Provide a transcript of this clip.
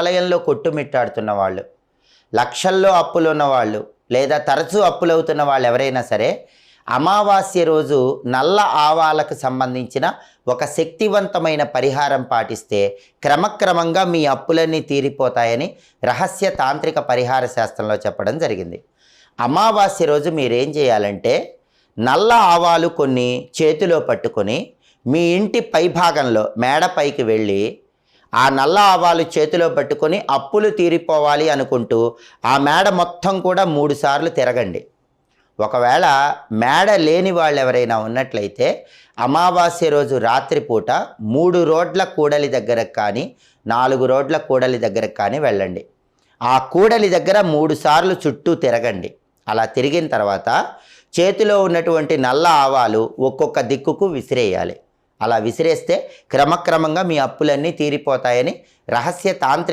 ఆలయంలో కొట్టుమిట్టాడుతున్న వాళ్ళు, లక్షల్లో అప్పులు ఉన్నవాళ్ళు, లేదా తరచూ అప్పులవుతున్న వాళ్ళు ఎవరైనా సరే అమావాస్య రోజు నల్ల ఆవాలకు సంబంధించిన ఒక శక్తివంతమైన పరిహారం పాటిస్తే క్రమక్రమంగా మీ అప్పులన్నీ తీరిపోతాయని రహస్య తాంత్రిక పరిహార శాస్త్రంలో చెప్పడం జరిగింది. అమావాస్య రోజు మీరేం చేయాలంటే నల్ల ఆవాలు కొన్ని చేతిలో పట్టుకొని మీ ఇంటి పైభాగంలో మేడపైకి వెళ్ళి ఆ నల్ల ఆవాలు చేతిలో పట్టుకొని అప్పులు తీరిపోవాలి అనుకుంటూ ఆ మేడ మొత్తం కూడా 3 సార్లు తిరగండి. ఒకవేళ మేడ లేని వాళ్ళు ఎవరైనా ఉన్నట్లయితే అమావాస్య రోజు రాత్రిపూట 3 రోడ్ల కూడలి దగ్గరకు కానీ 4 రోడ్ల కూడలి దగ్గరకు కానీ వెళ్ళండి. ఆ కూడలి దగ్గర 3 సార్లు చుట్టూ తిరగండి. అలా తిరిగిన తర్వాత చేతిలో ఉన్నటువంటి నల్ల ఆవాలు ఒక్కొక్క దిక్కుకు విసిరేయాలి. అలా విసిరేస్తే క్రమక్రమంగా మీ అప్పులన్నీ తీరిపోతాయని రహస్య తాంత్రిక